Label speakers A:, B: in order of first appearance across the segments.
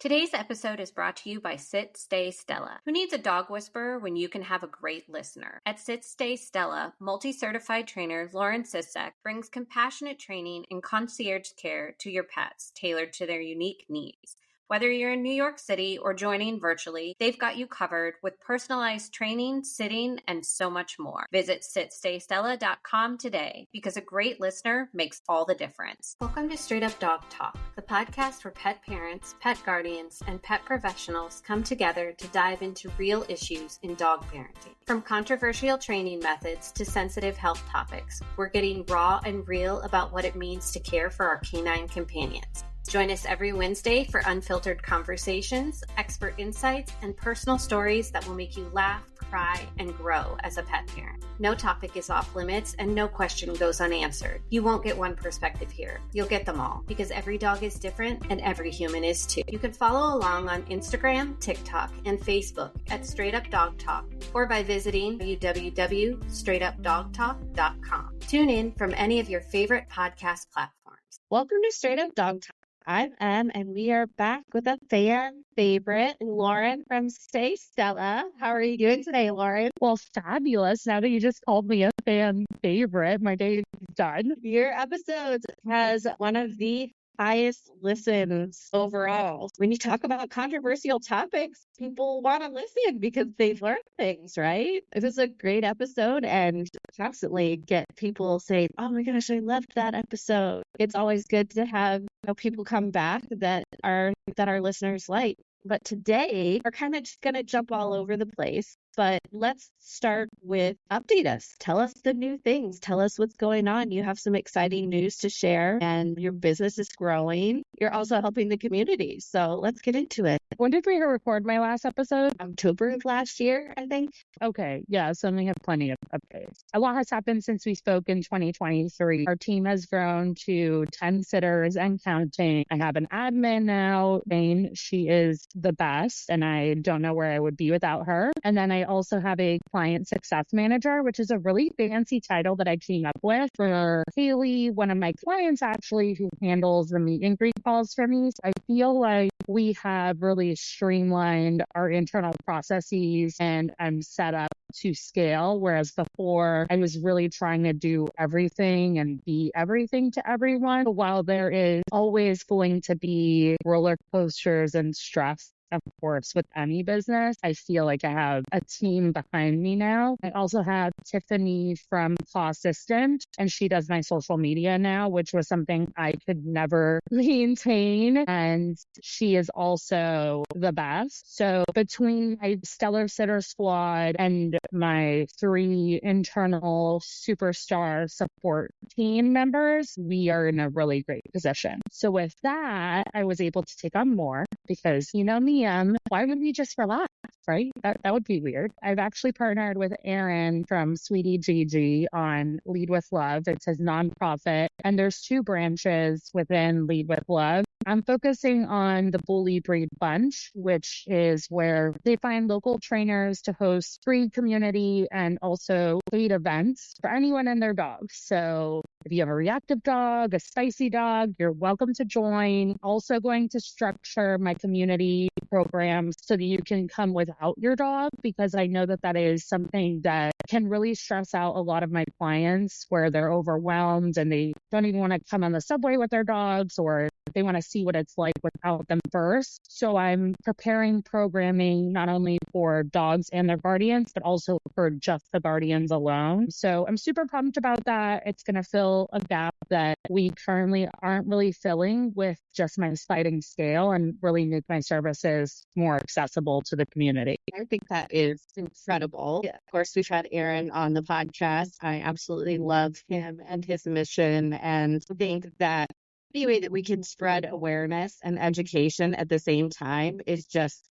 A: Today's episode is brought to you by Sit, Stay, Stella. Who needs a dog whisperer when you can have a great listener? At Sit, Stay, Stella, multi-certified trainer Lauren Sisek brings compassionate training and concierge care to your pets, tailored to their unique needs. Whether you're in New York City or joining virtually, they've got you covered with personalized training, sitting, and so much more. Visit sitstaystella.com today because a great listener makes all the difference. Welcome to Straight Up Dog Talk, the podcast where pet parents, pet guardians, and pet professionals come together to dive into real issues in dog parenting. From controversial training methods to sensitive health topics, we're getting raw and real about what it means to care for our canine companions. Join us every Wednesday for unfiltered conversations, expert insights, and personal stories that will make you laugh, cry, and grow as a pet parent. No topic is off limits and no question goes unanswered. You won't get one perspective here. You'll get them all because every dog is different and every human is too. You can follow along on Instagram, TikTok, and Facebook at Straight Up Dog Talk or by visiting www.straightupdogtalk.com. Tune in from any of your favorite podcast platforms.
B: Welcome to Straight Up Dog Talk. I'm Em, and we are back with a fan favorite, Lauren from Stay Stella. How are you doing today, Lauren?
C: Well, fabulous. Now that you just called me a fan favorite, my day is done.
B: Your episode has one of the highest listens overall. When you talk about controversial topics, people want to listen because they've learned things, right? It was a great episode and constantly get people saying, oh my gosh, I loved that episode. It's always good to have people come back that our listeners like. But today, we're kind of just going to jump all over the place. But let's start with update us. Tell us the new things. Tell us what's going on. You have some exciting news to share and your business is growing. You're also helping the community. So let's get into it.
C: When did we record my last episode?
B: October of last year, I think.
C: Okay, yeah, so we have plenty of updates. A lot has happened since we spoke in 2023. Our team has grown to 10 sitters and counting. I have an admin now. Jane, she is the best, and I don't know where I would be without her. And then I also have a client success manager, which is a really fancy title that I came up with for Haley, one of my clients actually, who handles the meet and greet calls for me. So I feel like we have really streamlined our internal processes and I'm set up to scale, whereas before I was really trying to do everything and be everything to everyone. While there is always going to be roller coasters and stress, of course, with any business, I feel like I have a team behind me now. I also have Tiffany from Claw Assistant, and she does my social media now, which was something I could never maintain. And she is also the best. So between my stellar sitter squad and my 3 internal superstar support team members, we are in a really great position. So with that, I was able to take on more because, you know me, why would we just relax, right? That would be weird. I've actually partnered with Aaron from Sweetie Gigi on Lead with Love. It's his nonprofit, and there's 2 branches within Lead with Love. I'm focusing on the Bully Breed Bunch, which is where they find local trainers to host free community and also paid events for anyone and their dog. So if you have a reactive dog, a spicy dog, you're welcome to join. Also going to structure my community programs so that you can come without your dog, because I know that is something that can really stress out a lot of my clients where they're overwhelmed and they don't even want to come on the subway with their dogs, or they want to see what it's like without them first. So I'm preparing programming not only for dogs and their guardians, but also for just the guardians alone. So I'm super pumped about that. It's going to fill a gap that we currently aren't really filling with just my sliding scale and really make my services more accessible to the community.
B: I think that is incredible. Yeah. Of course, we've had Aaron on the podcast. I absolutely love him and his mission, and think that any way that we can spread awareness and education at the same time is just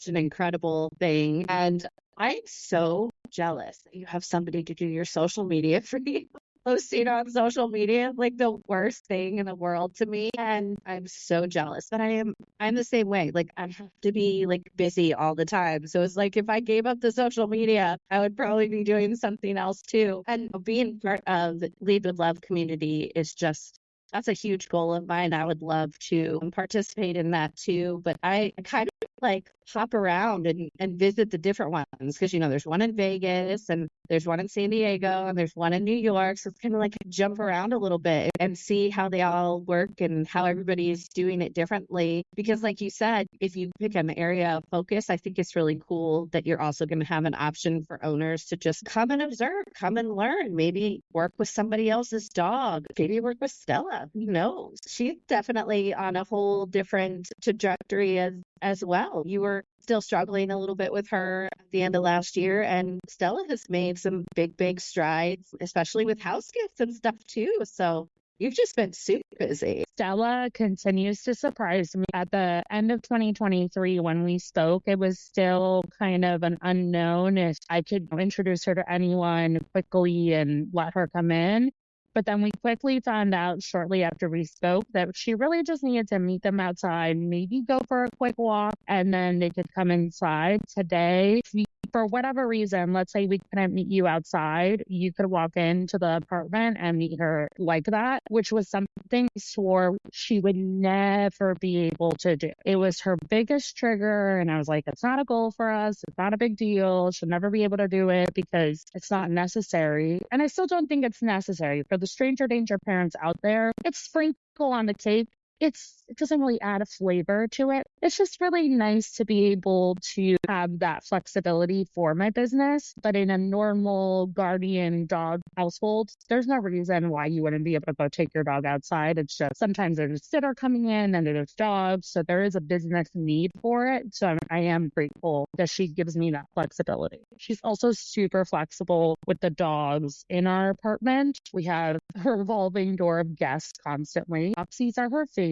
B: an incredible thing. And I'm so jealous that you have somebody to do your social media for you. Posting on social media is like the worst thing in the world to me, and I'm so jealous. But I'm the same way. Like, I have to be like busy all the time. So it's like if I gave up the social media, I would probably be doing something else too. And being part of the Lead with Love community is just That's a huge goal of mine. I would love to participate in that too. But I kind of like hop around and visit the different ones because, there's one in Vegas and there's one in San Diego and there's one in New York. So it's kind of like jump around a little bit and see how they all work and how everybody is doing it differently. Because like you said, if you pick an area of focus, I think it's really cool that you're also going to have an option for owners to just come and observe, come and learn, maybe work with somebody else's dog, maybe work with Stella. Who knows? She's definitely on a whole different trajectory as well. You were still struggling a little bit with her at the end of last year, and Stella has made some big strides, especially with house gifts and stuff too. So you've just been super busy.
C: Stella continues to surprise me. At the end of 2023, when we spoke, it was still kind of an unknown if I could introduce her to anyone quickly and let her come in. But then we quickly found out shortly after we spoke that she really just needed to meet them outside, maybe go for a quick walk, and then they could come inside. Today, for whatever reason, let's say we couldn't meet you outside, you could walk into the apartment and meet her like that, which was something I swore she would never be able to do. It was her biggest trigger, and I was like, it's not a goal for us. It's not a big deal. She'll never be able to do it because it's not necessary. And I still don't think it's necessary. For the stranger danger parents out there, it's sprinkle on the cake. It doesn't really add a flavor to it. It's just really nice to be able to have that flexibility for my business. But in a normal guardian dog household, there's no reason why you wouldn't be able to go take your dog outside. It's just sometimes there's a sitter coming in and there's dogs. So there is a business need for it. So I am grateful that she gives me that flexibility. She's also super flexible with the dogs in our apartment. We have a revolving door of guests constantly. Popsies are her favorite.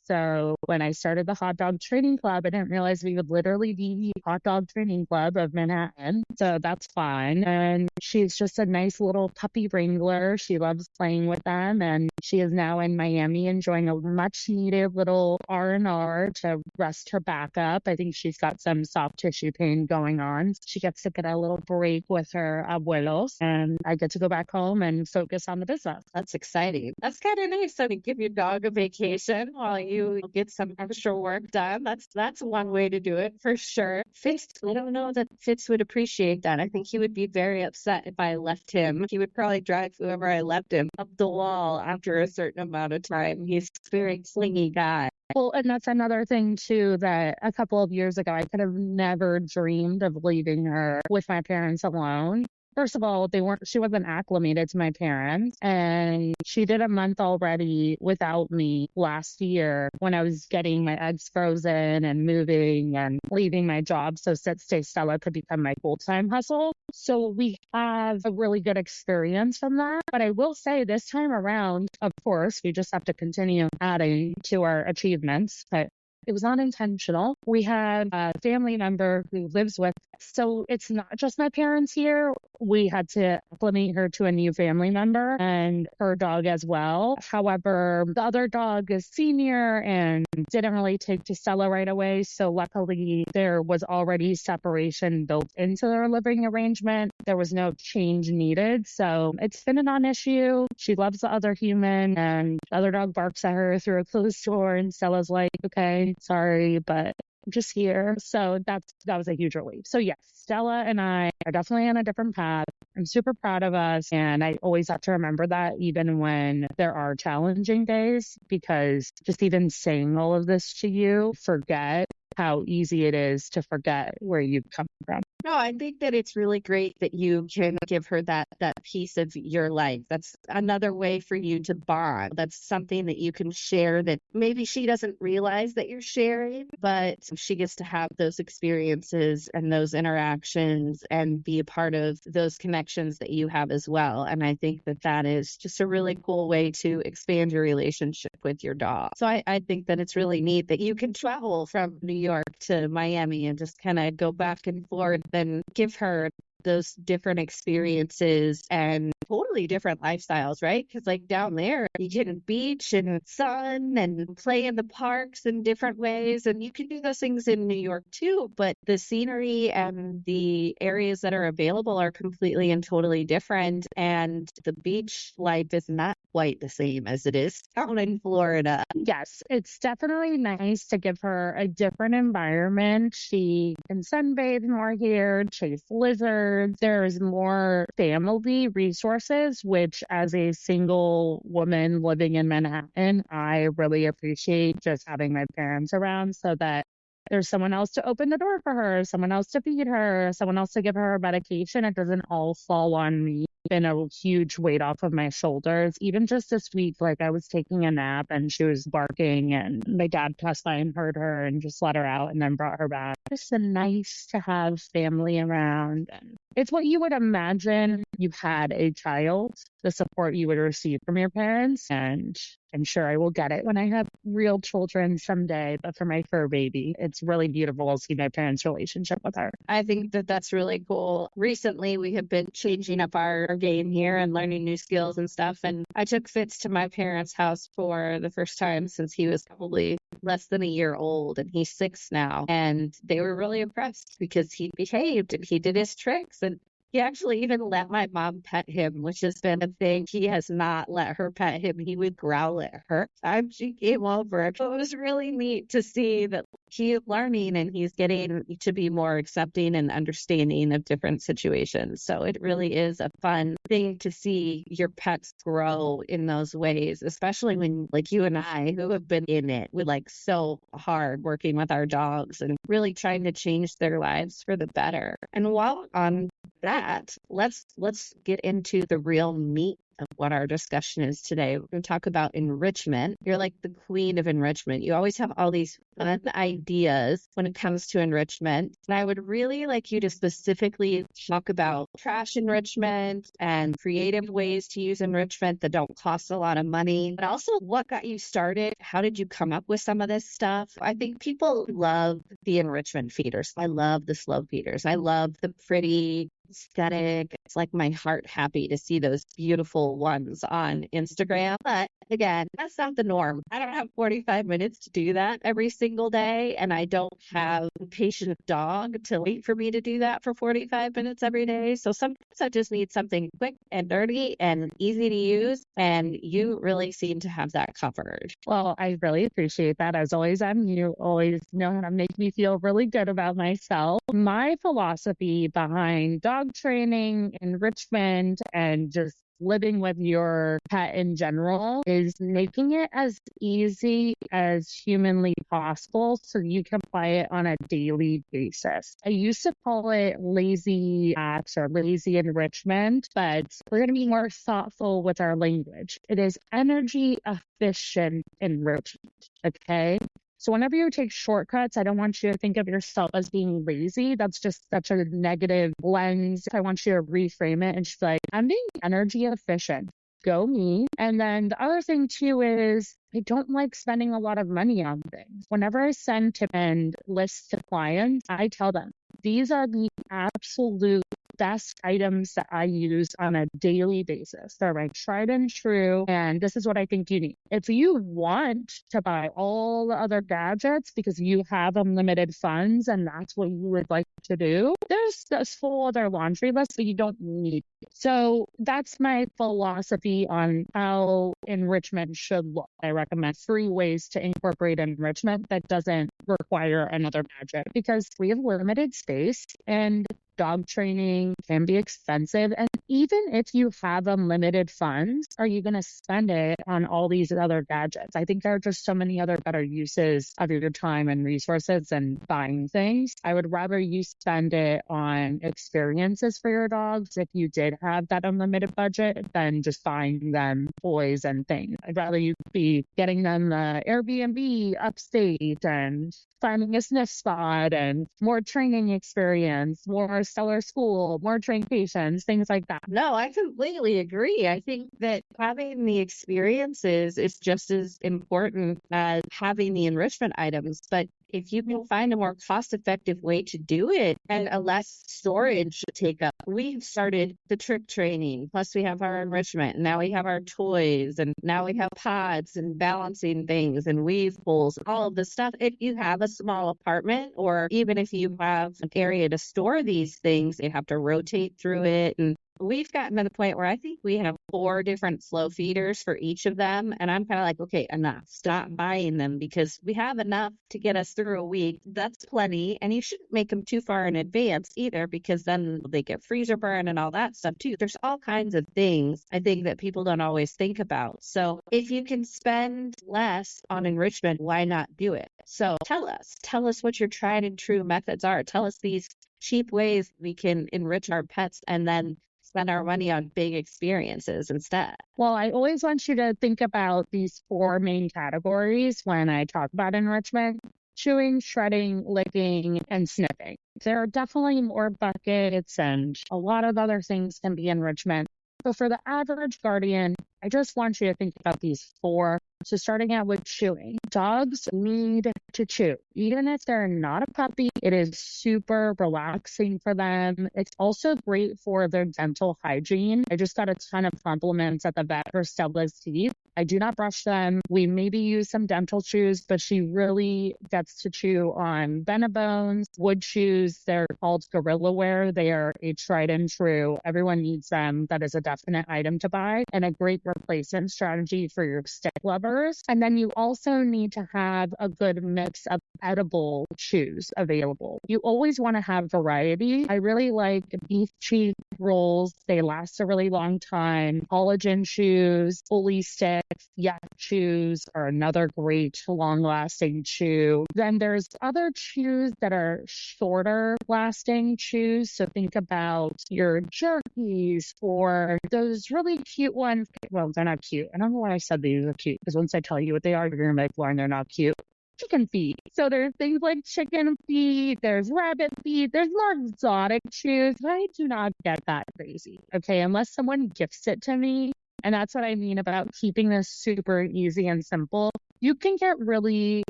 C: So when I started the hot dog training club, I didn't realize we would literally be the hot dog training club of Manhattan. So that's fun. And she's just a nice little puppy wrangler. She loves playing with them. And she is now in Miami enjoying a much needed little R&R to rest her back up. I think she's got some soft tissue pain going on. She gets to get a little break with her abuelos. And I get to go back home and focus on the business.
B: That's exciting. That's kind of nice. So to give your dog a vacation while you get some extra work done. That's one way to do it for sure. Fitz, I don't know that Fitz would appreciate that. I think he would be very upset if I left him. He would probably drive whoever I left him up the wall after a certain amount of time. He's a very clingy guy.
C: Well, and that's another thing too, that a couple of years ago, I could have never dreamed of leaving her with my parents alone. First of all, she wasn't acclimated to my parents, and she did a month already without me last year when I was getting my eggs frozen and moving and leaving my job so Stay Stella could become my full-time hustle. So we have a really good experience from that. But I will say this time around, of course, we just have to continue adding to our achievements. But it was not intentional. We had a family member who lives with us. So it's not just my parents here. We had to acclimate her to a new family member and her dog as well. However, the other dog is senior and didn't really take to Stella right away. So luckily, there was already separation built into their living arrangement. There was no change needed. So it's been a non-issue. She loves the other human, and the other dog barks at her through a closed door, and Stella's like, okay, sorry, but I'm just here. So that was a huge relief. So yes, Stella and I are definitely on a different path. I'm super proud of us. And I always have to remember that even when there are challenging days, because just even saying all of this to you, forget how easy it is to forget where you've come from.
B: No, I think that it's really great that you can give her that piece of your life. That's another way for you to bond. That's something that you can share that maybe she doesn't realize that you're sharing, but she gets to have those experiences and those interactions and be a part of those connections that you have as well. And I think that is just a really cool way to expand your relationship with your dog. So I think that it's really neat that you can travel from New York to Miami and just kind of go back and forth and give her those different experiences and totally different lifestyles, right? Because like down there, you get beach and sun and play in the parks in different ways. And you can do those things in New York too, but the scenery and the areas that are available are completely and totally different. And the beach life is not quite the same as it is down in Florida.
C: Yes, it's definitely nice to give her a different environment. She can sunbathe more here, chase lizards. There's more family resources, which as a single woman living in Manhattan, I really appreciate just having my parents around so that there's someone else to open the door for her, someone else to feed her, someone else to give her medication. It doesn't all fall on me. Been a huge weight off of my shoulders. Even just this week, like I was taking a nap and she was barking and my dad passed by and heard her and just let her out and then brought her back. It's nice to have family around. And it's what you would imagine you had a child, the support you would receive from your parents. And I'm sure I will get it when I have real children someday. But for my fur baby, it's really beautiful to see my parents' relationship with her.
B: I think that that's really cool. Recently, we have been changing up our game here and learning new skills and stuff. And I took Fitz to my parents' house for the first time since he was probably less than a year old, and he's 6 now. And they were really impressed because he behaved and he did his tricks. And he actually even let my mom pet him, which has been a thing. He has not let her pet him. He would growl at her time she came over. So it was really neat to see that he's learning and he's getting to be more accepting and understanding of different situations. So it really is a fun thing to see your pets grow in those ways, especially when, like you and I, who have been in it, we like so hard working with our dogs and really trying to change their lives for the better. And while on that, let's get into the real meat of what our discussion is today. We're going to talk about enrichment. You're like the queen of enrichment. You always have all these fun ideas when it comes to enrichment. And I would really like you to specifically talk about trash enrichment and creative ways to use enrichment that don't cost a lot of money. But also what got you started? How did you come up with some of this stuff? I think people love the enrichment feeders. I love the slow feeders. I love the pretty aesthetic. It's like my heart happy to see those beautiful ones on Instagram. But again, that's not the norm. I don't have 45 minutes to do that every single day. And I don't have a patient dog to wait for me to do that for 45 minutes every day. So sometimes I just need something quick and dirty and easy to use. And you really seem to have that covered.
C: Well, I really appreciate that. As always, you always know how to make me feel really good about myself. My philosophy behind dog training, enrichment, and just living with your pet in general is making it as easy as humanly possible so you can apply it on a daily basis. I used to call it lazy acts or lazy enrichment, but we're going to be more thoughtful with our language. It is energy efficient enrichment. Okay. So whenever you take shortcuts, I don't want you to think of yourself as being lazy. That's just such a negative lens. I want you to reframe it and just be like, I'm being energy efficient. Go me. And then the other thing too is I don't like spending a lot of money on things. Whenever I send tip and lists to clients, I tell them these are the absolute best items that I use on a daily basis. They're my tried and true, and this is what I think you need. If you want to buy all the other gadgets because you have unlimited funds and that's what you would like to do, there's this whole other laundry list, but you don't need it. So that's my philosophy on how enrichment should look. I recommend 3 ways to incorporate enrichment that doesn't require another gadget because we have limited space and dog training can be expensive. And even if you have unlimited funds, are you going to spend it on all these other gadgets? I think there are just so many other better uses of your time and resources than buying things. I would rather you spend it on experiences for your dogs if you did have that unlimited budget than just buying them toys and things. I'd rather you be getting them the Airbnb upstate and finding a sniff spot and more training experience, more Stella school, more trained patients, things like that.
B: No, I completely agree. I think that having the experiences is just as important as having the enrichment items. But if you can find a more cost-effective way to do it and a less storage to take up, we've started the trick training. Plus we have our enrichment. And now we have our toys and now we have pods and balancing things and weave pools, all of the stuff. If you have a small apartment or even if you have an area to store these things, you have to rotate through it. And we've gotten to the point where I think we have 4 different flow feeders for each of them. And I'm kind of like, okay, enough. Stop buying them because we have enough to get us through a week. That's plenty. And you shouldn't make them too far in advance either, because then they get freezer burn and all that stuff too. There's all kinds of things I think that people don't always think about. So if you can spend less on enrichment, why not do it? So tell us what your tried and true methods are. Tell us these cheap ways we can enrich our pets and then spend our money on big experiences instead.
C: Well, I always want you to think about these 4 main categories when I talk about enrichment: chewing, shredding, licking, and sniffing. There are definitely more buckets and a lot of other things can be enrichment. But for the average guardian, I just want you to think about these 4. So starting out with chewing. Dogs need to chew. Even if they're not a puppy, it is super relaxing for them. It's also great for their dental hygiene. I just got a ton of compliments at the vet for Stella's teeth. I do not brush them. We maybe use some dental chews, but she really gets to chew on Bones, wood chews. They're called Gorilla Wear. They are a tried and true. Everyone needs them. That is a definite item to buy and a great replacement strategy for your stick lovers. And then you also need to have a good mix of edible chews available. You always want to have variety. I really like beef cheek rolls. They last a really long time. Collagen chews, fully sticks, yak chews are another great long-lasting chew. Then there's other chews that are shorter lasting chews. So think about your jerkies or those really cute ones. Well, they're not cute. I don't know why I said these are cute, because once I tell you what they are, you're going to be like, Lauren, they're not cute. Chicken feet. So there's things like chicken feet, there's rabbit feet, there's more exotic chews. I do not get that crazy. Okay, unless someone gifts it to me. And that's what I mean about keeping this super easy and simple. You can get really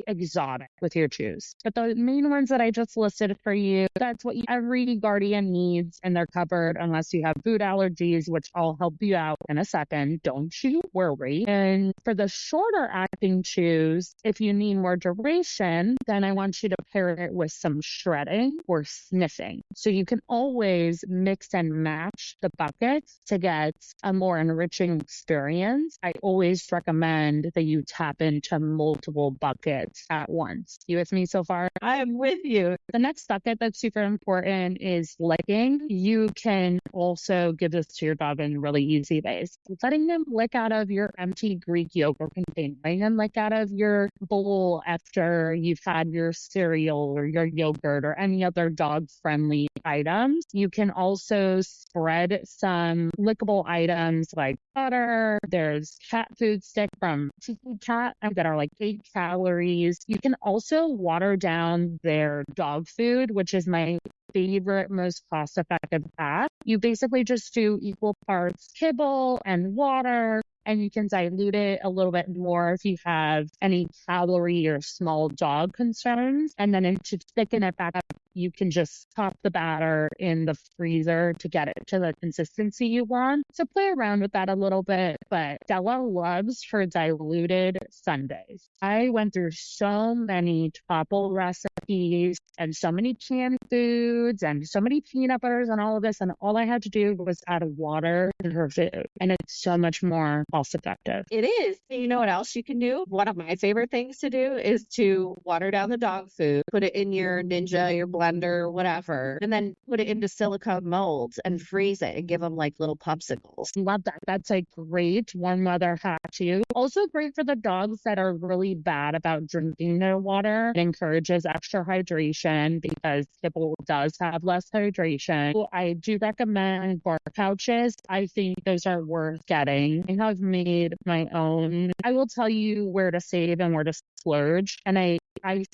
C: exotic with your chews. But the main ones that I just listed for you, that's what every guardian needs in their cupboard, unless you have food allergies, which I'll help you out in a second. Don't you worry. And for the shorter acting chews, if you need more duration, then I want you to pair it with some shredding or sniffing. So you can always mix and match the buckets to get a more enriching experience. I always recommend that you tap into multiple buckets at once. You with me so far?
B: I am with you.
C: The next bucket that's super important is licking. You can also give this to your dog in really easy ways. Letting them lick out of your empty Greek yogurt container, letting them lick out of your bowl after you've had your cereal or your yogurt or any other dog-friendly items. You can also spread some lickable items like butter. There's cat food stick from Tiki Cat that are like 8 calories. You can also water down their dog food, which is my favorite, most cost-effective path. You basically just do equal parts kibble and water, and you can dilute it a little bit more if you have any calorie or small dog concerns. And then to thicken it back up, you can just pop the batter in the freezer to get it to the consistency you want. So play around with that a little bit. But Stella loves her diluted sundaes. I went through so many topple recipes and so many canned foods and so many peanut butters and all of this. And all I had to do was add water to her food. And it's so much more cost effective.
B: It is. You know what else you can do? One of my favorite things to do is to water down the dog food, put it in your Ninja, your blender, whatever, and then put it into silicone molds and freeze it and give them like little popsicles.
C: Love that. That's a great warm weather hack too. Also great for the dogs that are really bad about drinking their water. It encourages extra hydration because kibble does have less hydration. So I do recommend bark pouches. I think those are worth getting. I have made my own. I will tell you where to save and where to splurge. And I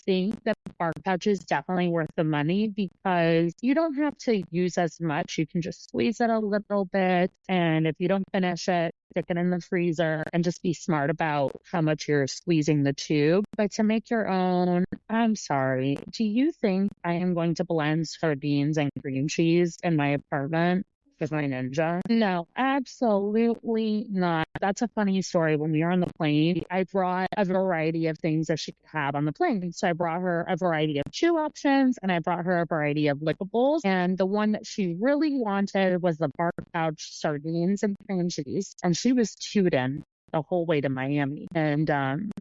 C: think that bark pouch is definitely worth the money because you don't have to use as much. You can just squeeze it a little bit. And if you don't finish it, stick it in the freezer and just be smart about how much you're squeezing the tube. But to make your own, I'm sorry, do you think I am going to blend sardines and cream cheese in my apartment? with my ninja. No, absolutely not. That's a funny story. When we were on the plane, I brought a variety of things that she could have on the plane. So I brought her a variety of chew options and I brought her a variety of lickables. And the one that she really wanted was the bark pouch sardines and cream cheese. And she was tooting the whole way to Miami. And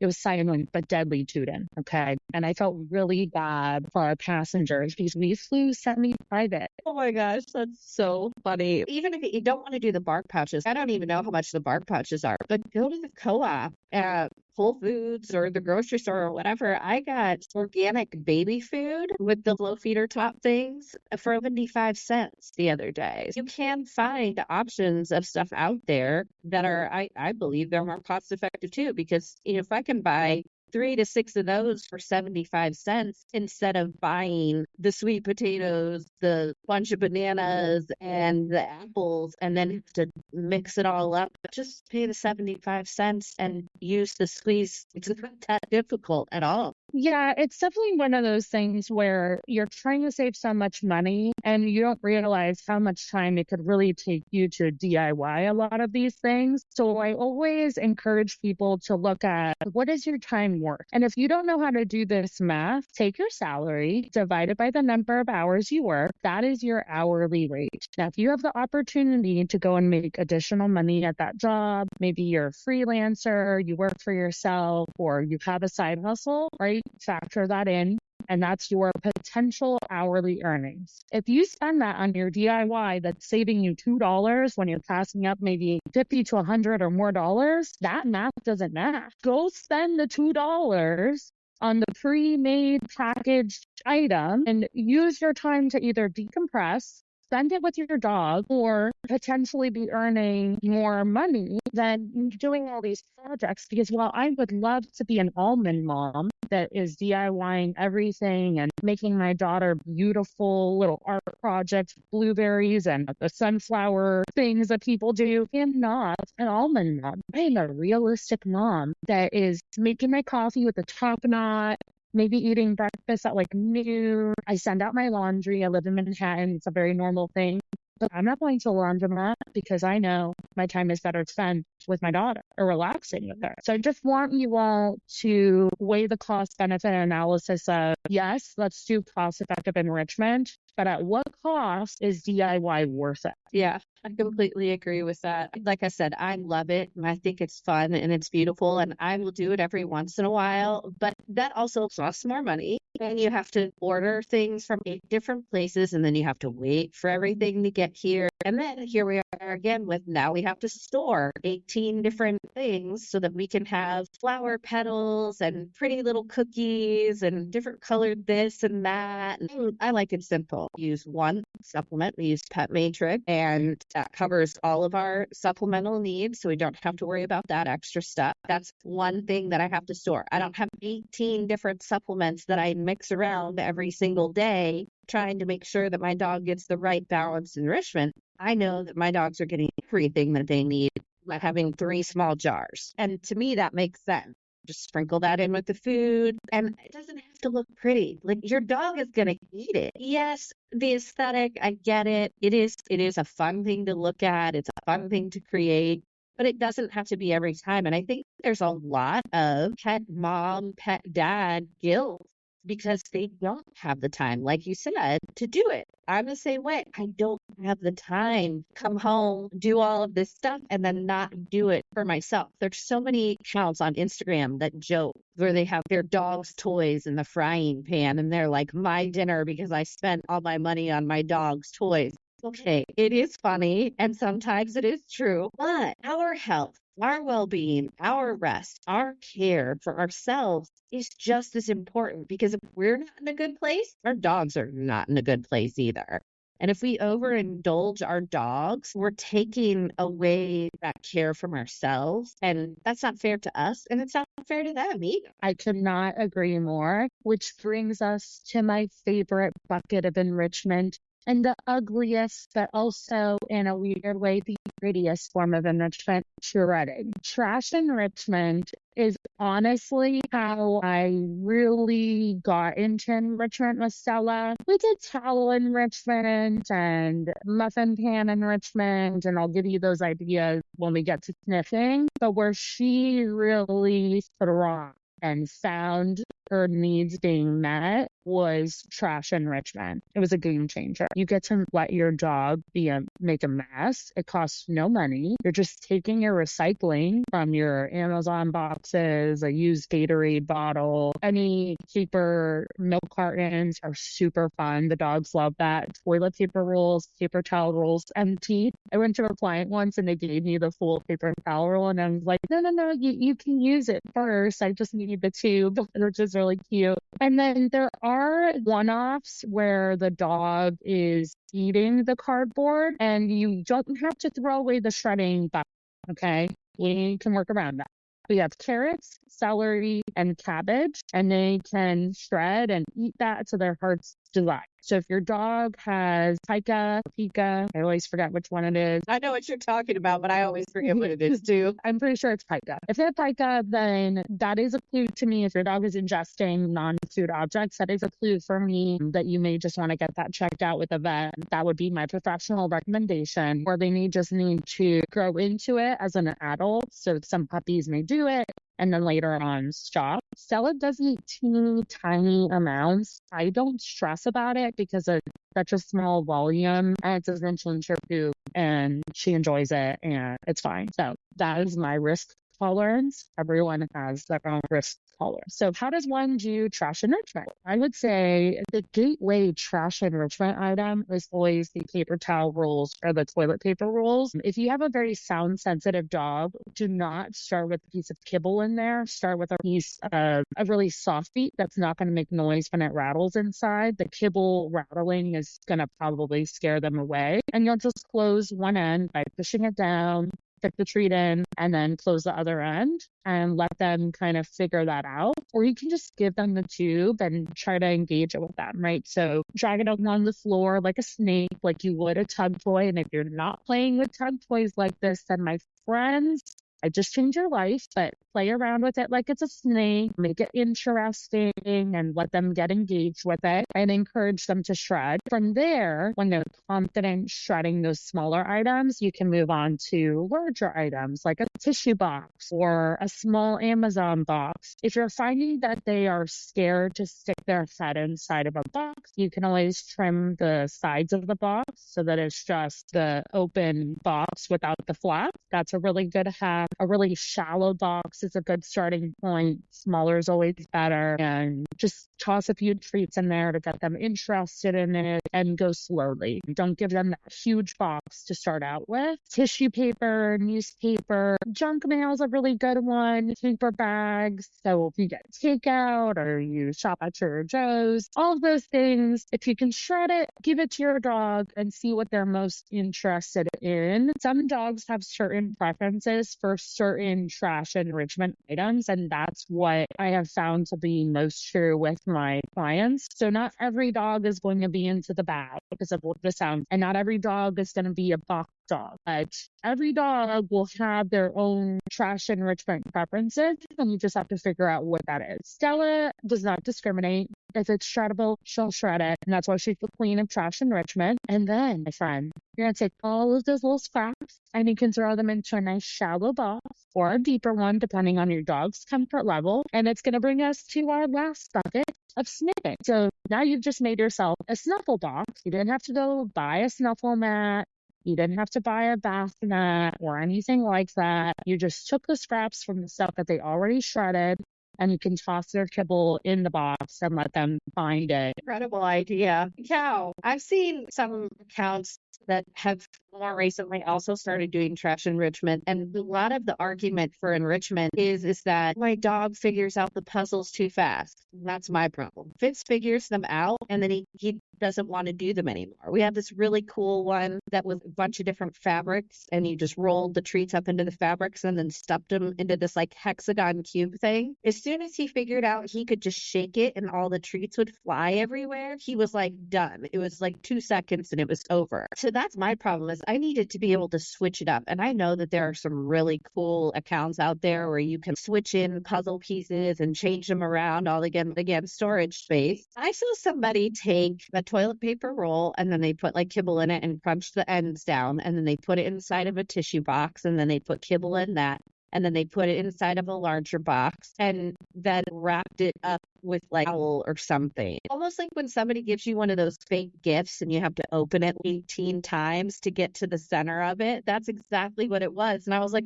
C: it was silent but deadly tooting. Okay. And I felt really bad for our passengers because we flew semi-private.
B: Oh my gosh, that's so funny. Even if you don't want to do the bark pouches, I don't even know how much the bark pouches are, but go to the co-op at Whole Foods or the grocery store or whatever. I got organic baby food with the low feeder top things for 75 cents the other day. You can find options of stuff out there that are, I believe they're more cost effective too, because if I can buy 3 to 6 of those for 75 cents instead of buying the sweet potatoes, the bunch of bananas, and the apples, and then have to mix it all up. Just pay the 75 cents and use the squeeze. It's not that difficult at all.
C: Yeah, it's definitely one of those things where you're trying to save so much money and you don't realize how much time it could really take you to DIY a lot of these things. So I always encourage people to look at what is your time worth? And if you don't know how to do this math, take your salary, divide it by the number of hours you work. That is your hourly rate. Now, if you have the opportunity to go and make additional money at that job, maybe you're a freelancer, you work for yourself, or you have a side hustle, right? Factor that in, and that's your potential hourly earnings. If you spend that on your DIY that's saving you $2 when you're passing up maybe 50 to 100 or more dollars, that math doesn't match. Go spend the $2 on the pre-made packaged item and use your time to either decompress, spend it with your dog, or potentially be earning more money than doing all these projects. Because while I would love to be an almond mom that is DIYing everything and making my daughter beautiful little art projects, blueberries and the sunflower things that people do, I'm not an almond mom. I am a realistic mom that is making my coffee with a top knot, maybe eating breakfast at like noon. I send out my laundry. I live in Manhattan. It's a very normal thing. But I'm not going to a laundromat because I know my time is better spent with my daughter or relaxing with her. So I just want you all to weigh the cost benefit analysis of, yes, let's do cost effective enrichment, but at what cost is DIY worth it?
B: Yeah, I completely agree with that. Like I said, I love it and I think it's fun and it's beautiful and I will do it every once in a while, but that also costs more money. And you have to order things from 8 different places and then you have to wait for everything to get here. And then here we are again with now we have to store 18 different things so that we can have flower petals and pretty little cookies and different colored this and that. And I like it simple. Use one supplement. We use Pet Matrix and that covers all of our supplemental needs. So we don't have to worry about that extra stuff. That's one thing that I have to store. I don't have 18 different supplements that I mix around every single day trying to make sure that my dog gets the right balanced enrichment. I know that my dogs are getting everything that they need by having 3 small jars. And to me, that makes sense. Just sprinkle that in with the food and it doesn't have to look pretty. Like your dog is going to eat it. Yes, the aesthetic, I get it. It is a fun thing to look at. It's a fun thing to create, but it doesn't have to be every time. And I think there's a lot of pet mom, pet dad guilt because they don't have the time, like you said, to do it. I'm the same way. I don't have the time to come home, do all of this stuff, and then not do it for myself. There's so many accounts on Instagram that joke where they have their dog's toys in the frying pan, and they're like, my dinner because I spent all my money on my dog's toys. Okay, it is funny, and sometimes it is true, but our health, our well-being, our rest, our care for ourselves is just as important because if we're not in a good place, our dogs are not in a good place either. And if we overindulge our dogs, we're taking away that care from ourselves. And that's not fair to us. And it's not fair to them either.
C: I could not agree more, which brings us to my favorite bucket of enrichment, And the ugliest, but also in a weird way, the prettiest form of enrichment, shredding. Trash enrichment is honestly how I really got into enrichment with Stella. We did towel enrichment and muffin pan enrichment, and I'll give you those ideas when we get to sniffing. But where she really thrived and found her needs being met was trash enrichment. It was a game changer. You get to let your dog make a mess. It costs no money. You're just taking your recycling from your Amazon boxes, a used Gatorade bottle, any paper milk cartons are super fun. The dogs love that. Toilet paper rolls, paper towel rolls, empty. I went to a client once and they gave me the full paper towel roll and I was like, no, you can use it first. I just need the tube, which is really cute. And then there are one-offs where the dog is eating the cardboard and you don't have to throw away the shredding button, okay? We can work around that. We have carrots, celery, and cabbage, and they can shred and eat that to their heart's desire. So if your dog has pica, I always forget which one it is.
B: I know what you're talking about, but I always forget what it is too.
C: I'm pretty sure it's pica. If they have pica, then that is a clue to me. If your dog is ingesting non-food objects, that is a clue for me that you may just want to get that checked out with a vet. That would be my professional recommendation, or they just need to grow into it as an adult. So some puppies may do it and then later on stop. Stella does eat teeny tiny amounts. I don't stress about it because it's such a small volume and it doesn't change her poop and she enjoys it and it's fine. So that is my risk tolerance. Everyone has their own risk tolerance. So how does one do trash enrichment? I would say the gateway trash enrichment item is always the paper towel rolls or the toilet paper rolls. If you have a very sound sensitive dog, do not start with a piece of kibble in there. Start with a piece of a really soft beat that's not going to make noise when it rattles inside. The kibble rattling is going to probably scare them away. And you'll just close one end by pushing it down, stick the treat in, and then close the other end and let them kind of figure that out. Or you can just give them the tube and try to engage it with them, right? So drag it along the floor like a snake, like you would a tug toy. And if you're not playing with tug toys like this, then my friends, I just changed your life, but play around with it like it's a snake, make it interesting and let them get engaged with it and encourage them to shred. From there, when they're confident shredding those smaller items, you can move on to larger items like a tissue box or a small Amazon box. If you're finding that they are scared to stick their head inside of a box, you can always trim the sides of the box so that it's just the open box without the flap. That's a really good hack. A really shallow box is a good starting point. Smaller is always better. And just toss a few treats in there to get them interested in it and go slowly. Don't give them that huge box to start out with. Tissue paper, newspaper, junk mail is a really good one. Paper bags. So if you get takeout or you shop at Trader Joe's, all of those things, if you can shred it, give it to your dog and see what they're most interested in. Some dogs have certain preferences for certain trash enrichment items, and that's what I have found to be most true with my clients. So not every dog is going to be into the bag because of what this sounds, and not every dog is going to be a box dog, but every dog will have their own trash enrichment preferences, and you just have to figure out what that is. Stella does not discriminate. If it's shreddable, she'll shred it, and that's why she's the queen of trash enrichment. And then, my friend, you're going to take all of those little scraps and you can throw them into a nice shallow box or a deeper one, depending on your dog's comfort level. And it's going to bring us to our last bucket of sniffing. So now you've just made yourself a snuffle box. You didn't have to go buy a snuffle mat. You didn't have to buy a bath mat or anything like that. You just took the scraps from the stuff that they already shredded and you can toss their kibble in the box and let them find it.
B: Incredible idea. Cow. I've seen some accounts that have more recently also started doing trash enrichment. And a lot of the argument for enrichment is that my dog figures out the puzzles too fast. That's my problem. Fitz figures them out and then he doesn't want to do them anymore. We have this really cool one that was a bunch of different fabrics, and you just rolled the treats up into the fabrics and then stuffed them into this like hexagon cube thing. As soon as he figured out he could just shake it and all the treats would fly everywhere, he was like done. It was like 2 seconds and it was over. So that's my problem, is I needed to be able to switch it up. And I know that there are some really cool accounts out there where you can switch in puzzle pieces and change them around, all again, storage space. I saw somebody take a toilet paper roll and then they put like kibble in it and crunch the ends down, and then they put it inside of a tissue box, and then they put kibble in that, and then they put it inside of a larger box and then wrapped it up with like towel or something. Almost like when somebody gives you one of those fake gifts and you have to open it 18 times to get to the center of it. That's exactly what it was. And I was like,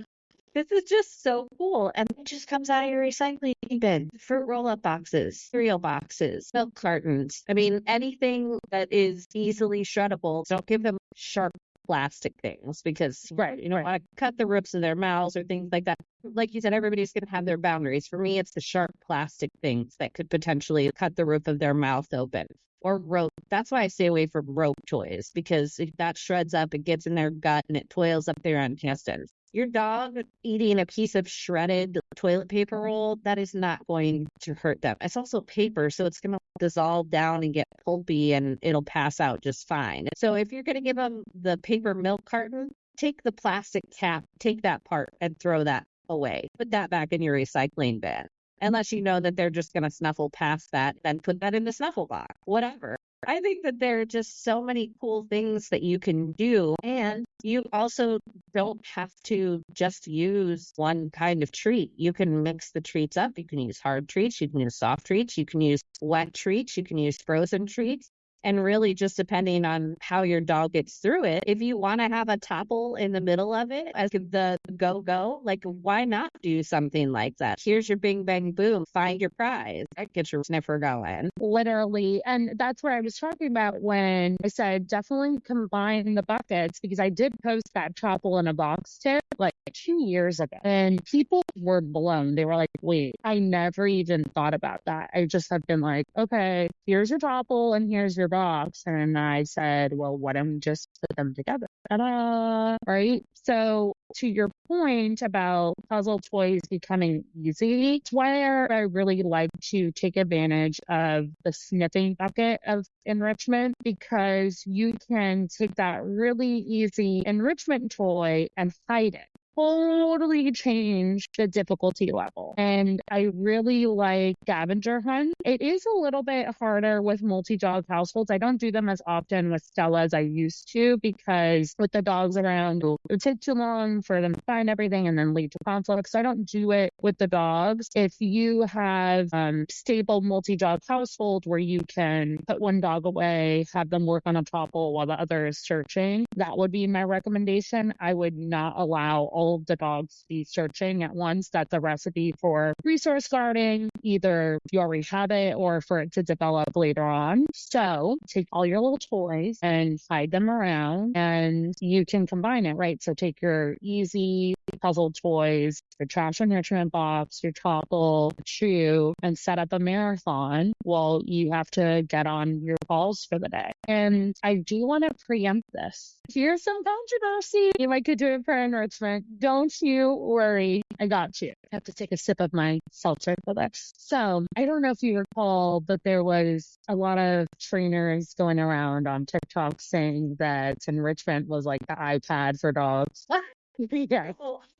B: this is just so cool. And it just comes out of your recycling bin. Fruit roll-up boxes, cereal boxes, milk cartons. I mean, anything that is easily shreddable. Don't give them sharp plastic things, because you don't want to cut the roofs of their mouths or things like that. Like you said, everybody's going to have their boundaries. For me, it's the sharp plastic things that could potentially cut the roof of their mouth open. Or rope. That's why I stay away from rope toys, because if that shreds up, it gets in their gut and it toils up their intestines. Your dog eating a piece of shredded toilet paper roll, that is not going to hurt them. It's also paper, so it's going to dissolve down and get pulpy and it'll pass out just fine. So if you're going to give them the paper milk carton, take the plastic cap, take that part and throw that away. Put that back in your recycling bin. Unless you know that they're just going to snuffle past that, then put that in the snuffle box, whatever. I think that there are just so many cool things that you can do. And you also don't have to just use one kind of treat. You can mix the treats up. You can use hard treats. You can use soft treats. You can use wet treats. You can use frozen treats. And really, just depending on how your dog gets through it, if you want to have a topple in the middle of it as the go-go, like, why not do something like that? Here's your bing, bang, boom. Find your prize. That gets your sniffer going.
C: Literally. And that's what I was talking about when I said definitely combine the buckets, because I did post that topple in a box tip like 2 years ago. And people were blown. They were like, wait, I never even thought about that. I just have been like, okay, here's your topple and here's your box. And I said, well, why don't we just put them together? Ta-da! Right? So to your point about puzzle toys becoming easy, it's where I really like to take advantage of the sniffing bucket of enrichment, because you can take that really easy enrichment toy and hide it. Totally change the difficulty level. And I really like scavenger hunt. It is a little bit harder with multi-dog households. I don't do them as often with Stella as I used to, because with the dogs around, it would take too long for them to find everything and then lead to conflict. So I don't do it with the dogs. If you have stable multi-dog household where you can put one dog away, have them work on a topple while the other is searching, that would be my recommendation. I would not allow all of the dogs to be searching at once. That's a recipe for resource guarding, either you already have it or for it to develop later on. So take all your little toys and hide them around, and you can combine it, right? So take your easy puzzle toys, your trash enrichment box, your topple, chew, and set up a marathon while you have to get on your calls for the day. And I do want to preempt this. Here's some controversy. You might could do it for enrichment. Don't you worry. I got you. I have to take a sip of my seltzer for this. So I don't know if you recall, but there was a lot of trainers going around on TikTok saying that enrichment was like the iPad for dogs. Yeah.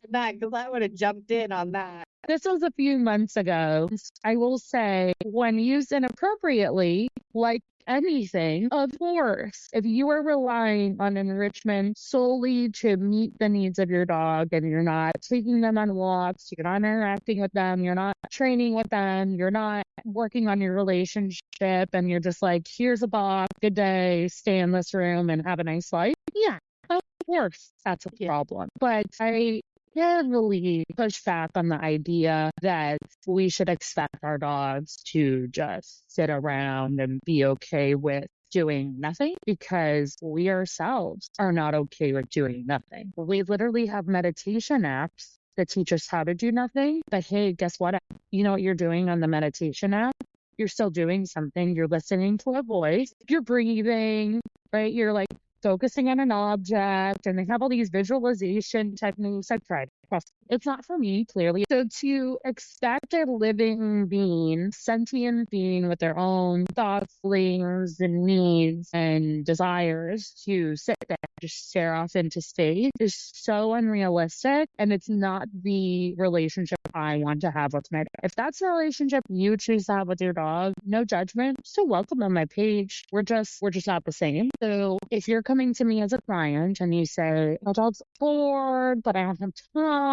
B: Because I would have jumped in on that.
C: This was a few months ago. I will say, when used inappropriately, like anything, of course, if you are relying on enrichment solely to meet the needs of your dog and you're not taking them on walks, you're not interacting with them, you're not training with them, you're not working on your relationship, and you're just like, here's a box, good day, stay in this room and have a nice life. Yeah, of course, that's a problem. But I heavily push back on the idea that we should expect our dogs to just sit around and be okay with doing nothing because we ourselves are not okay with doing nothing. We literally have meditation apps that teach us how to do nothing. But hey, guess what? You know what you're doing on the meditation app? You're still doing something. You're listening to a voice. You're breathing, right? You're like focusing on an object, and they have all these visualization techniques. I've tried. It's not for me, clearly. So to expect a living being, sentient being with their own thoughts, feelings, and needs and desires to sit there, just stare off into space is so unrealistic. And it's not the relationship I want to have with my dog. If that's the relationship you choose to have with your dog, no judgment. Still welcome on my page. We're just not the same. So if you're coming to me as a client and you say, my dog's bored, but I don't have time.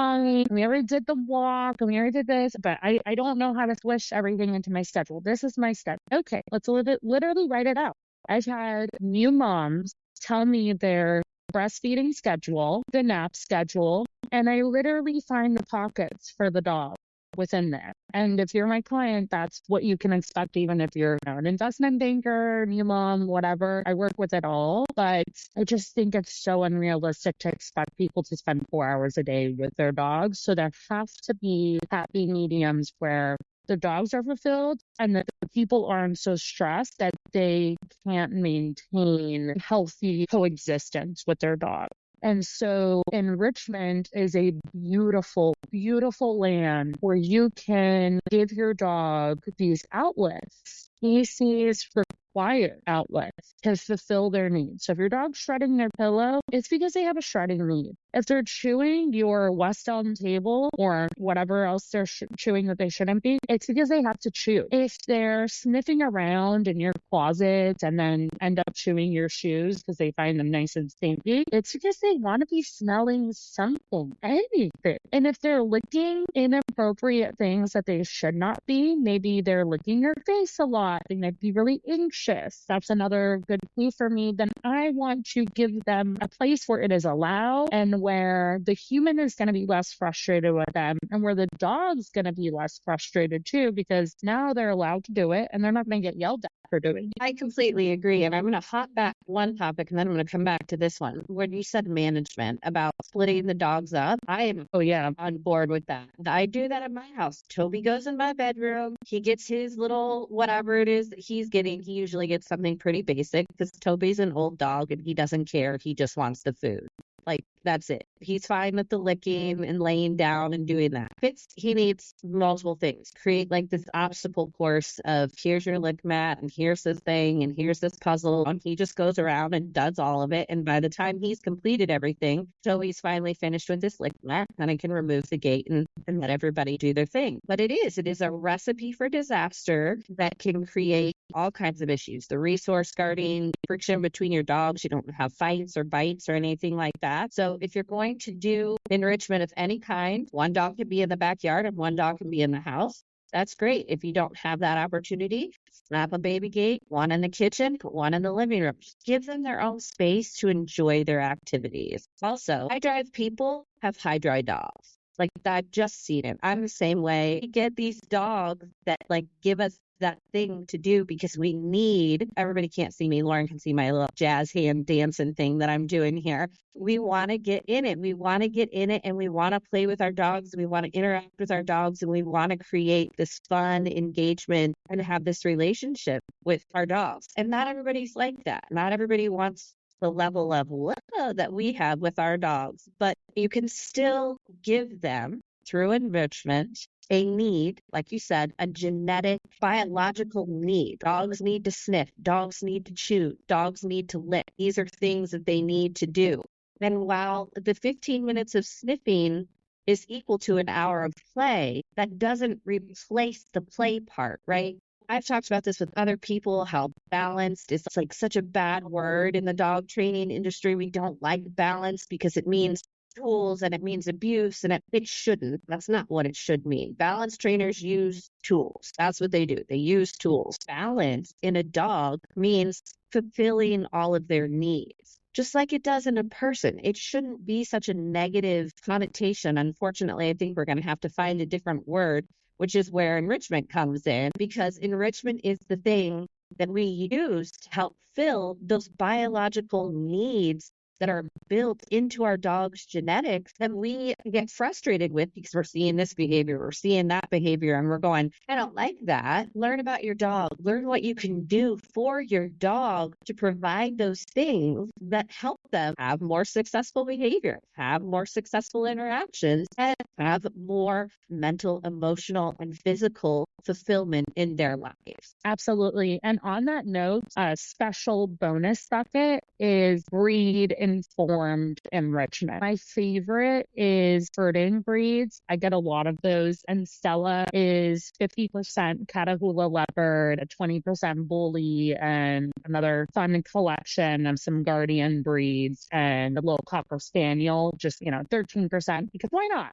C: We already did the walk and we already did this, but I don't know how to swish everything into my schedule. This is my schedule. Okay, let's literally write it out. I've had new moms tell me their breastfeeding schedule, the nap schedule, and I literally find the pockets for the dog within there. And if you're my client, that's what you can expect, even if you're an investment banker, new mom, whatever. I work with it all, but I just think it's so unrealistic to expect people to spend 4 hours a day with their dogs. So there have to be happy mediums where the dogs are fulfilled and that the people aren't so stressed that they can't maintain healthy coexistence with their dog. And so enrichment is a beautiful, beautiful land where you can give your dog these outlets, species required outlets to fulfill their needs. So if your dog's shredding their pillow, it's because they have a shredding need. If they're chewing your West Elm table or whatever else they're chewing that they shouldn't be, it's because they have to chew. If they're sniffing around in your closet and then end up chewing your shoes because they find them nice and stinky, it's because they want to be smelling something, anything. And if they're licking inappropriate things that they should not be, maybe they're licking your face a lot, they might be really anxious. That's another good clue for me. Then I want to give them a place where it is allowed and where the human is going to be less frustrated with them and where the dog's going to be less frustrated too, because now they're allowed to do it and they're not going to get yelled at for doing it.
B: I completely agree. And I'm going to hop back one topic and then I'm going to come back to this one. When you said management about splitting the dogs up, I am on board with that. I do that at my house. Toby goes in my bedroom. He gets his little whatever it is that he's getting. He usually gets something pretty basic because Toby's an old dog and he doesn't care. He just wants the food. Like, that's it. He's fine with the licking and laying down and doing that. He needs multiple things. Create like this obstacle course of here's your lick mat and here's this thing and here's this puzzle. And he just goes around and does all of it. And by the time he's completed everything, so he's finally finished with this lick mat, and I can remove the gate and let everybody do their thing. But it is a recipe for disaster that can create all kinds of issues. The resource guarding, friction between your dogs. You don't have fights or bites or anything like that. So if you're going to do enrichment of any kind, one dog can be in the backyard and one dog can be in the house. That's great. If you don't have that opportunity, snap a baby gate, one in the kitchen, put one in the living room. Just give them their own space to enjoy their activities. Also, high drive people have high drive dogs. Like, I've just seen it. I'm the same way. We get these dogs that like give us that thing to do because we need, everybody can't see me. Lauren can see my little jazz hand dancing thing that I'm doing here. We want to get in it. We want to get in it and we want to play with our dogs. We want to interact with our dogs and we want to create this fun engagement and have this relationship with our dogs. And not everybody's like that. Not everybody wants the level of love that we have with our dogs, but you can still give them through enrichment a need, like you said, a genetic, biological need. Dogs need to sniff. Dogs need to chew. Dogs need to lick. These are things that they need to do. And while the 15 minutes of sniffing is equal to an hour of play, that doesn't replace the play part, right? I've talked about this with other people, how balanced is like such a bad word in the dog training industry. We don't like balance because it means tools and it means abuse, and it shouldn't. That's not what it should mean. Balance trainers use tools. That's what they do. They use tools. Balance in a dog means fulfilling all of their needs, just like it does in a person. It shouldn't be such a negative connotation. Unfortunately, I think we're going to have to find a different word, which is where enrichment comes in, because enrichment is the thing that we use to help fill those biological needs that are built into our dog's genetics that we get frustrated with because we're seeing this behavior, we're seeing that behavior, and we're going, I don't like that. Learn about your dog. Learn what you can do for your dog to provide those things that help them have more successful behavior, have more successful interactions, and have more mental, emotional, and physical fulfillment in their lives.
C: Absolutely. And on that note, a special bonus bucket is breed informed enrichment. My favorite is herding breeds. I get a lot of those, and Stella is 50% Catahoula leopard, a 20% bully, and another fun collection of some guardian breeds and a little cocker spaniel, just, 13%, because why not?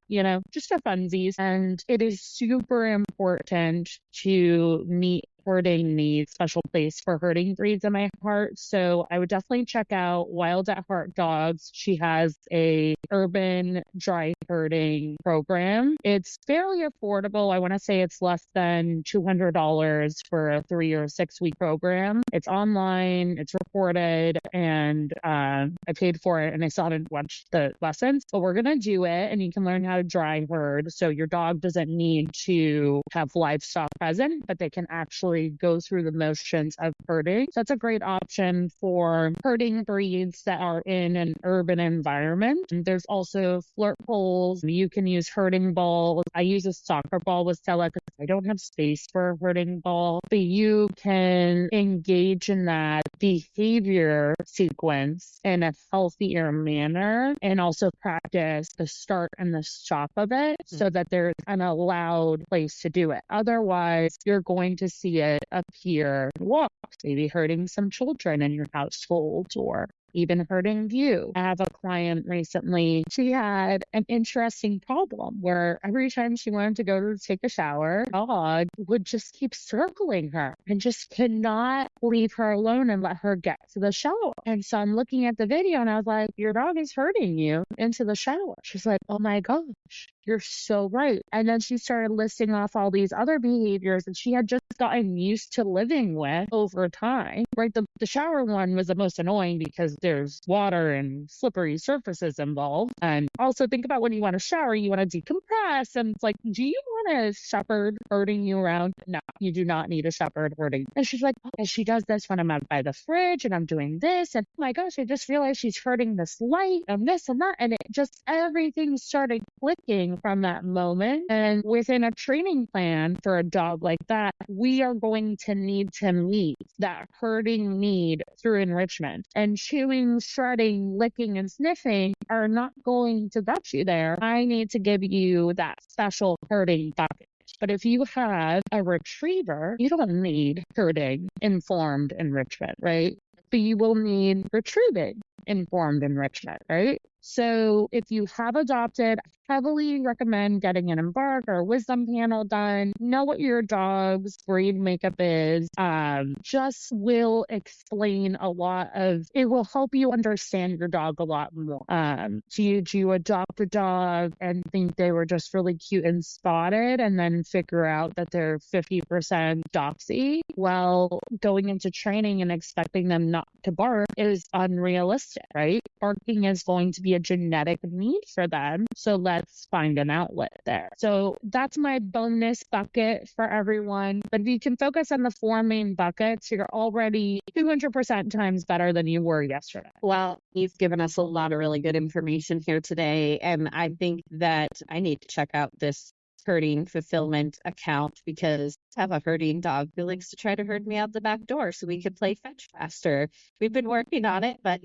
C: Just a funsies. And it is super important to meet herding needs, special place for herding breeds in my heart. So I would definitely check out Wild at Heart Dogs. She has a urban dry herding program. It's fairly affordable. I want to say it's less than $200 for a 3 or 6 week program. It's online, it's recorded, and I paid for it and I still haven't watched the lessons, but we're going to do it and you can learn how to dry herd. So your dog doesn't need to have livestock present, but they can actually go through the motions of herding. So that's a great option for herding breeds that are in an urban environment. And there's also flirt poles. You can use herding balls. I use a soccer ball with Stella because I don't have space for a herding ball, but you can engage in that behavior sequence in a healthier manner and also practice the start and the stop of it so that there's an allowed place to do it. Otherwise, you're going to see it appear in walks, maybe hurting some children in your household or even hurting you. I have a client recently, she had an interesting problem where every time she wanted to go to take a shower, dog would just keep circling her and just could not leave her alone and let her get to the shower. And so I'm looking at the video and I was like, your dog is hurting you into the shower. She's like, oh my gosh, you're so right. And then she started listing off all these other behaviors that she had just gotten used to living with over time, right? The shower one was the most annoying because there's water and slippery surfaces involved. And also think about when you want to shower, you want to decompress. And it's like, do you want a shepherd herding you around? No, you do not need a shepherd herding. And she's like, oh, and she does this when I'm out by the fridge and I'm doing this. And oh my gosh, I just realized she's herding this light and this and that. And it just, everything started clicking from that moment. And within a training plan for a dog like that, we are going to need to meet that herding need through enrichment. And chewing, shredding, licking, and sniffing are not going to get you there. I need to give you that special herding bucket. But if you have a retriever, you don't need herding informed enrichment, right? But you will need retrieving informed enrichment, right? So if you have adopted, I heavily recommend getting an embark or a wisdom panel done. Know what your dog's breed makeup is. Just will explain a lot of, it will help you understand your dog a lot more. Do you adopt a dog and think they were just really cute and spotted and then figure out that they're 50% doxy? Well, going into training and expecting them not to bark is unrealistic, right? Barking is going to be a genetic need for them. So let's find an outlet there. So that's my bonus bucket for everyone. But if you can focus on the 4 main buckets, you're already 200% times better than you were yesterday.
B: Well, you've given us a lot of really good information here today. And I think that I need to check out this herding fulfillment account because I have a herding dog who likes to try to herd me out the back door so we could play fetch faster. We've been working on it, but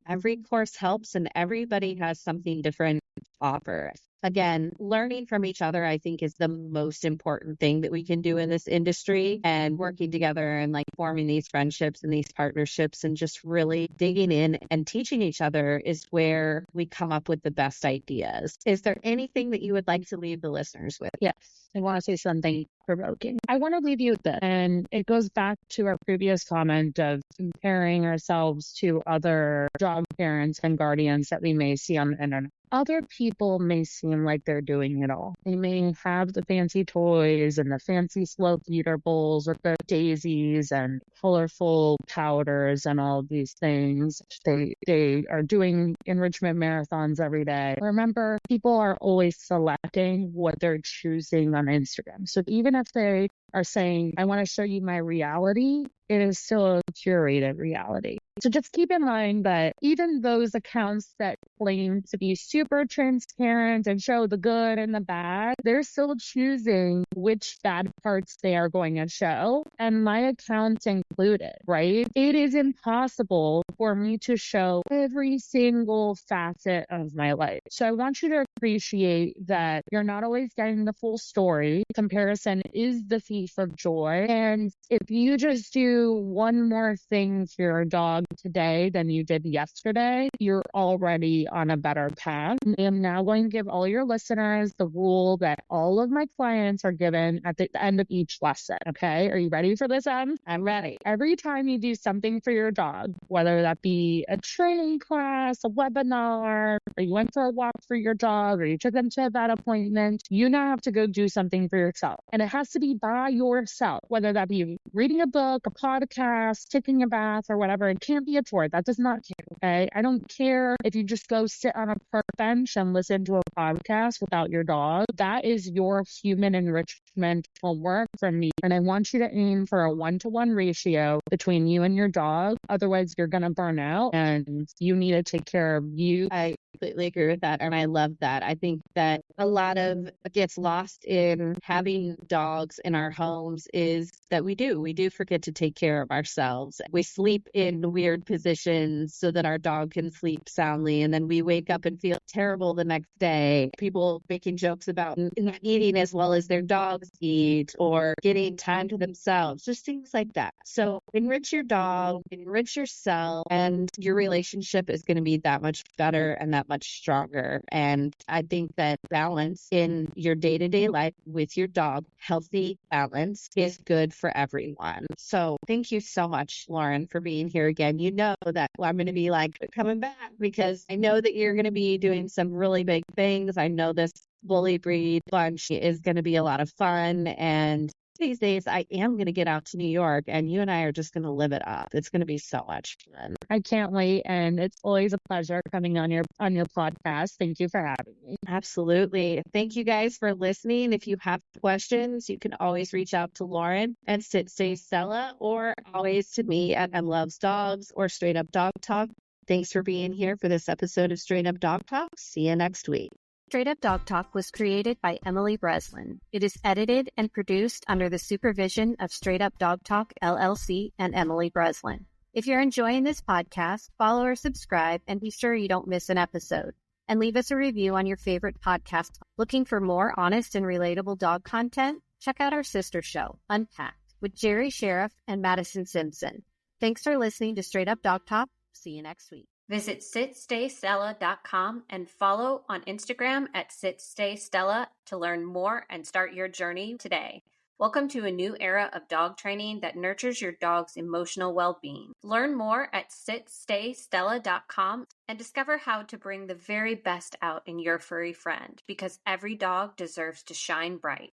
B: every course helps and everybody has something different to offer. Again, learning from each other, I think, is the most important thing that we can do in this industry, and working together and like forming these friendships and these partnerships and just really digging in and teaching each other is where we come up with the best ideas. Is there anything that you would like to leave the listeners with?
C: Yes, I want to say something provoking. I want to leave you with this, and it goes back to our previous comment of comparing ourselves to other dog parents and guardians that we may see on the internet. other people may seem like they're doing it all. They may have the fancy toys and the fancy slow feeder bowls with the daisies and colorful powders and all of these things. They are doing enrichment marathons every day. Remember, people are always selecting what they're choosing on Instagram. So even if they are saying, I want to show you my reality, it is still a curated reality. So just keep in mind that even those accounts that claim to be super transparent and show the good and the bad, they're still choosing which bad parts they are going to show. And my account included, right? It is impossible for me to show every single facet of my life. So I want you to appreciate that you're not always getting the full story. Comparison is the thief of joy. And if you just do one more thing for your dog today than you did yesterday, you're already on a better path. I am now going to give all your listeners the rule that all of my clients are given at the end of each lesson. Okay. Are you ready for this, Em? I'm ready. Every time you do something for your dog, whether that be a training class, a webinar, or you went for a walk for your dog, or you took them to a vet appointment, you now have to go do something for yourself. And it has to be by yourself, whether that be reading a book, a podcast, taking a bath, or whatever. It can't be a chore. That does not count. Okay. I don't care if you just go sit on a park bench and listen to a podcast without your dog. That is your human enrichment homework from me. And I want you to aim for a 1-to-1 ratio between you and your dog. Otherwise, you're going to burn out and you need to take care of you.
B: I completely agree with that. And I love that. I think that a lot of gets lost in having dogs in our homes is that we do forget to take care of ourselves. We sleep in weird positions so that our dog can sleep soundly. And then we wake up and feel terrible the next day. People making jokes about not eating as well as their dogs eat or getting time to themselves, just things like that. So enrich your dog, enrich yourself, and your relationship is going to be that much better and that much stronger. And I think that balance in your day-to-day life with your dog, healthy balance, is good for everyone. So thank you so much, Lauren, for being here again. You know that I'm going to be like coming back because I know that you're going to be doing some really big things. I know this bully breed bunch is going to be a lot of fun. And these days I am going to get out to New York and you and I are just going to live it up. It's going to be so much fun.
C: I can't wait. And it's always a pleasure coming on your podcast. Thank you for having me.
B: Absolutely. Thank you guys for listening. If you have questions, you can always reach out to Lauren at Sit Stay Stella or always to me at M Loves Dogs or Straight Up Dog Talk. Thanks for being here for this episode of Straight Up Dog Talk. See you next week.
A: Straight Up Dog Talk was created by Emily Breslin. It is edited and produced under the supervision of Straight Up Dog Talk, LLC, and Emily Breslin. If you're enjoying this podcast, follow or subscribe and be sure you don't miss an episode. And leave us a review on your favorite podcast. Looking for more honest and relatable dog content? Check out our sister show, Unpacked, with Jerry Sheriff and Madison Simpson. Thanks for listening to Straight Up Dog Talk. See you next week. Visit sitstaystella.com and follow on Instagram at sitstaystella to learn more and start your journey today. Welcome to a new era of dog training that nurtures your dog's emotional well-being. Learn more at sitstaystella.com and discover how to bring the very best out in your furry friend because every dog deserves to shine bright.